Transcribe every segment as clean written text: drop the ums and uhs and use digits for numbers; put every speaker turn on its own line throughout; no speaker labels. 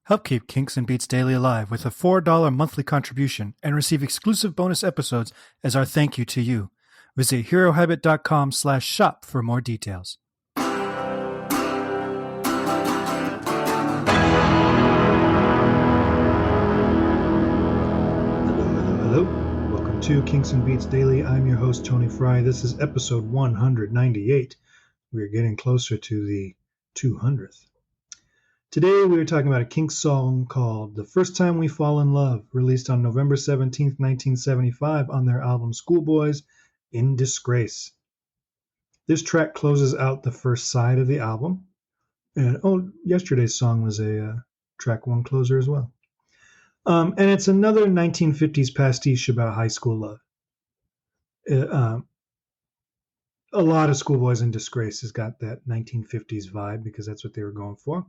Help keep Kinks and Beats Daily alive with a $4 monthly contribution and receive exclusive bonus episodes as our thank you to you. Visit herohabit.com/shop for more details. Hello. Welcome to Kinks and Beats Daily. I'm your host, Tony Fry. This is episode 198. We're getting closer to the 200th. Today we are talking about a Kinks song called The First Time We Fall in Love, released on November 17th, 1975 on their album Schoolboys in Disgrace. This track closes out the first side of the album. And yesterday's song was a track one closer as well. And it's another 1950s pastiche about high school love. A lot of Schoolboys in Disgrace has got that 1950s vibe because that's what they were going for.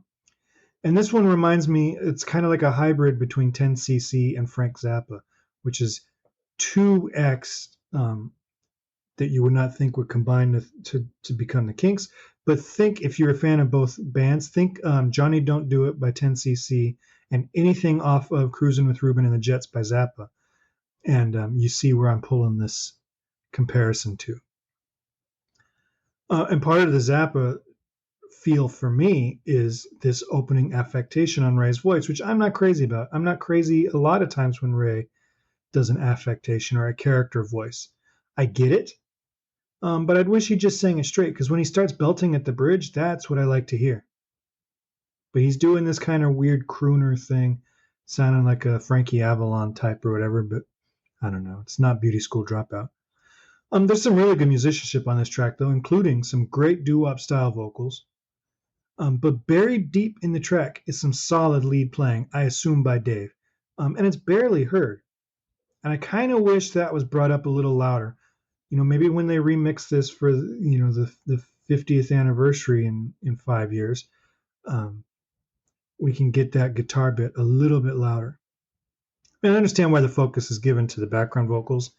And this one reminds me, it's kind of like a hybrid between 10cc and Frank Zappa, which is two acts that you would not think would combine to become the Kinks. But think, if you're a fan of both bands, think Johnny Don't Do It by 10cc and anything off of Cruisin' with Ruben and the Jets by Zappa. And you see where I'm pulling this comparison to. And part of the Zappa feel for me is this opening affectation on Ray's voice, which I'm not crazy about. I'm not crazy a lot of times when Ray does an affectation or a character voice. I get it, but I'd wish he just sang it straight, because when he starts belting at the bridge, that's what I like to hear. But he's doing this kind of weird crooner thing, sounding like a Frankie Avalon type or whatever, but I don't know. It's not Beauty School Dropout. There's some really good musicianship on this track, though, including some great doo-wop style vocals. But buried deep in the track is some solid lead playing, I assume by Dave. And it's barely heard. And I kind of wish that was brought up a little louder. You know, maybe when they remix this for, the 50th anniversary in 5 years, we can get that guitar bit a little bit louder. And I understand why the focus is given to the background vocals,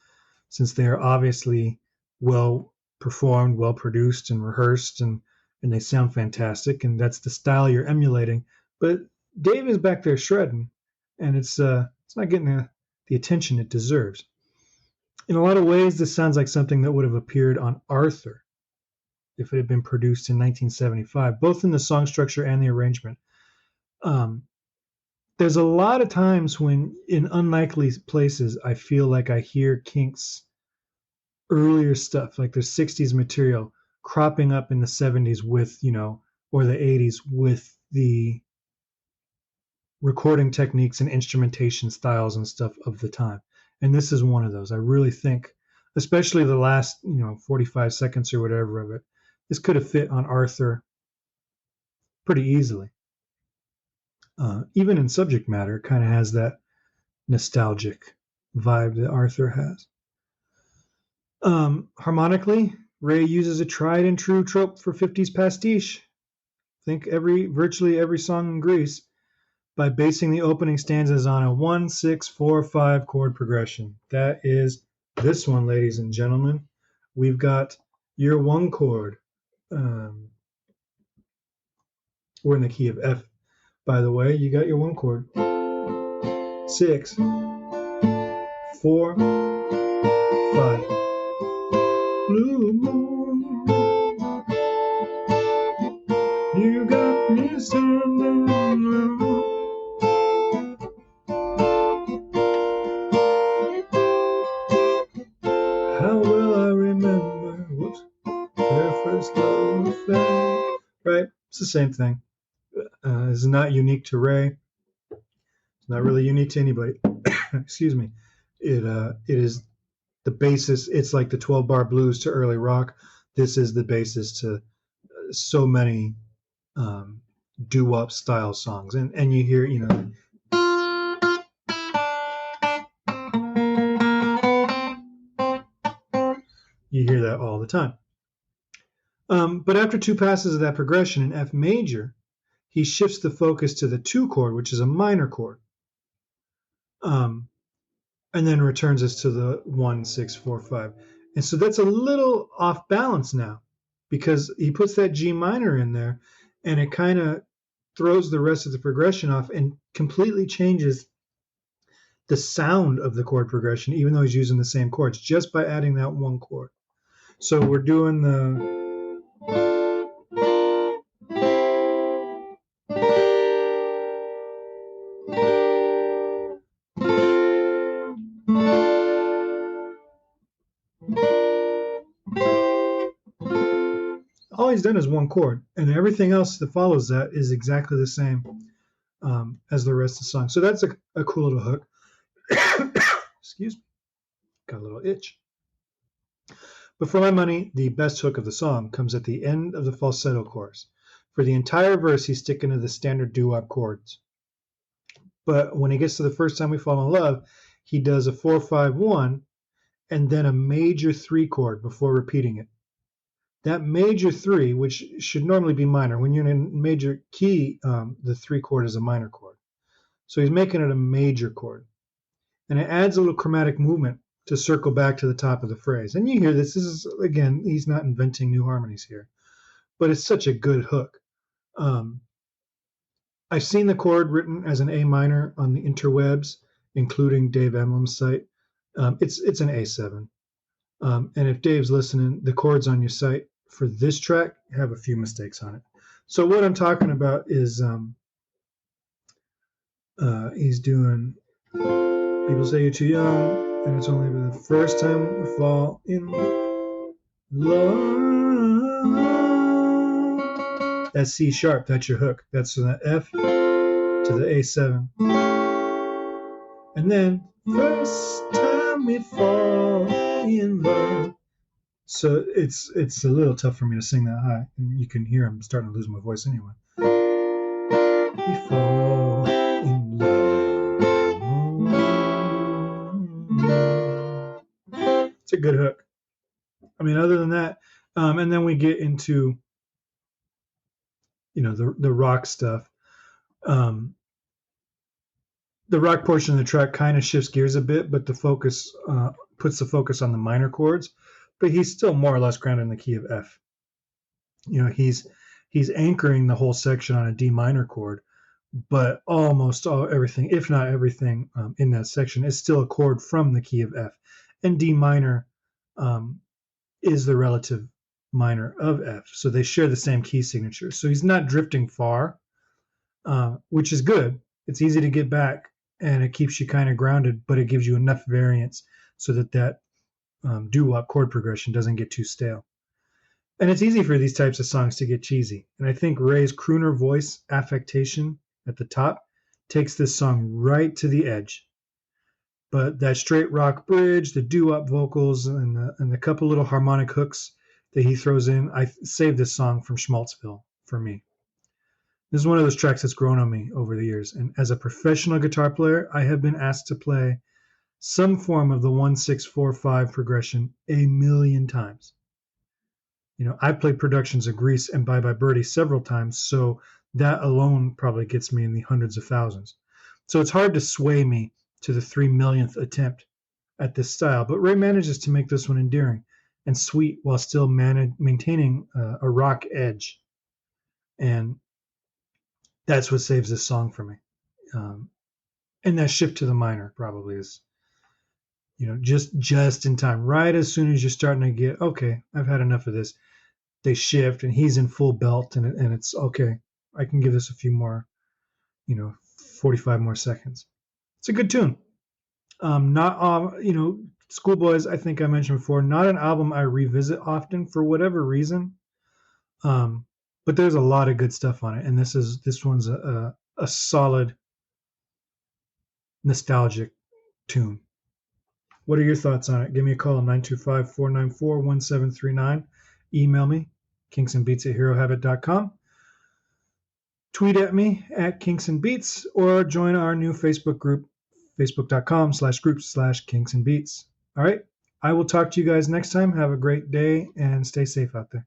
since they are obviously well performed, well produced, and rehearsed, and they sound fantastic, and that's the style you're emulating. But Dave is back there shredding, and it's not getting the attention it deserves. In a lot of ways, this sounds like something that would have appeared on Arthur if it had been produced in 1975, both in the song structure and the arrangement. There's a lot of times when, in unlikely places, I feel like I hear Kinks' earlier stuff, like their 60s material, cropping up in the 70s with, or the 80s with the recording techniques and instrumentation styles and stuff of the time. And this is one of those. I really think, especially the last, 45 seconds or whatever of it, this could have fit on Arthur pretty easily. Even in subject matter, it kind of has that nostalgic vibe that Arthur has. Harmonically, Ray uses a tried and true trope for 50s pastiche. Think virtually every song in Grease, by basing the opening stanzas on a 1-6-4-5 chord progression. That is this one, ladies and gentlemen. We've got your one chord. We're in the key of F, by the way. You got your one chord. 6, 4, 5. Blue moon, you got me standing alone. How will I remember, their first love affair? Right, it's the same thing. It's not unique to Ray. It's not really unique to anybody. Excuse me. It is the basis. It's like the 12-bar blues to early rock. This is the basis to so many doo-wop style songs. And you hear, you hear that all the time. But after two passes of that progression in F major, he shifts the focus to the 2 chord, which is a minor chord. And then returns us to the 1-6-4-5. And so that's a little off balance now, because he puts that G minor in there, and it kind of throws the rest of the progression off and completely changes the sound of the chord progression, even though he's using the same chords, just by adding that one chord. So we're doing the all he's done is one chord, and everything else that follows that is exactly the same as the rest of the song. So that's a cool little hook. Excuse me, got a little itch. But for my money, the best hook of the song comes at the end of the falsetto chorus. For the entire verse, he's sticking to the standard doo-wop chords. But when he gets to the first time we fall in love, he does a 4-5-1 and then a major 3 chord before repeating it. That major 3, which should normally be minor, when you're in a major key, the 3 chord is a minor chord. So he's making it a major chord. And it adds a little chromatic movement to circle back to the top of the phrase. And you hear this. This is, again, he's not inventing new harmonies here. But it's such a good hook. I've seen the chord written as an A minor on the interwebs, including Dave Emblem's site. It's an A7. And if Dave's listening, the chords on your site for this track have a few mistakes on it. So what I'm talking about is he's doing People Say You're Too Young, and it's only the first time we fall in love. That's C sharp, that's your hook. That's from the F to the A7. And then, first time we fall in love. So it's a little tough for me to sing that high. And you can hear I'm starting to lose my voice anyway. We fall in love. It's a good hook. I mean, other than that, and then we get into, the rock stuff. The rock portion of the track kind of shifts gears a bit, but the focus puts the focus on the minor chords. But he's still more or less grounded in the key of F. He's anchoring the whole section on a D minor chord, but almost everything, if not everything, in that section is still a chord from the key of F, and D minor is the relative minor of F, so they share the same key signature. So he's not drifting far, which is good. It's easy to get back, and it keeps you kind of grounded, but it gives you enough variance so that doo-wop chord progression doesn't get too stale. And it's easy for these types of songs to get cheesy. And I think Ray's crooner voice affectation at the top takes this song right to the edge. But that straight rock bridge, the doo-wop vocals, and the couple little harmonic hooks that he throws in, I saved this song from Schmaltzville for me. This is one of those tracks that's grown on me over the years. And as a professional guitar player, I have been asked to play some form of the 1-6-4-5 progression a million times. I played productions of Grease and Bye Bye Birdie several times, so that alone probably gets me in the hundreds of thousands. So it's hard to sway me to the 3 millionth attempt at this style, but Ray manages to make this one endearing and sweet while still maintaining a rock edge. And that's what saves this song for me. And that shift to the minor probably is, just in time. Right as soon as you're starting to get, okay, I've had enough of this, they shift and he's in full belt, and it's okay. I can give this a few more, 45 more seconds. It's a good tune. Schoolboys, I think I mentioned before, not an album I revisit often for whatever reason. But there's a lot of good stuff on it, and this one's a solid nostalgic tune. What are your thoughts on it? Give me a call, 925-494-1739. Email me, kinksandbeats@herohabit.com. Tweet at me at kinksandbeats, or join our new Facebook group, facebook.com/groups/kinksandbeats. All right. I will talk to you guys next time. Have a great day and stay safe out there.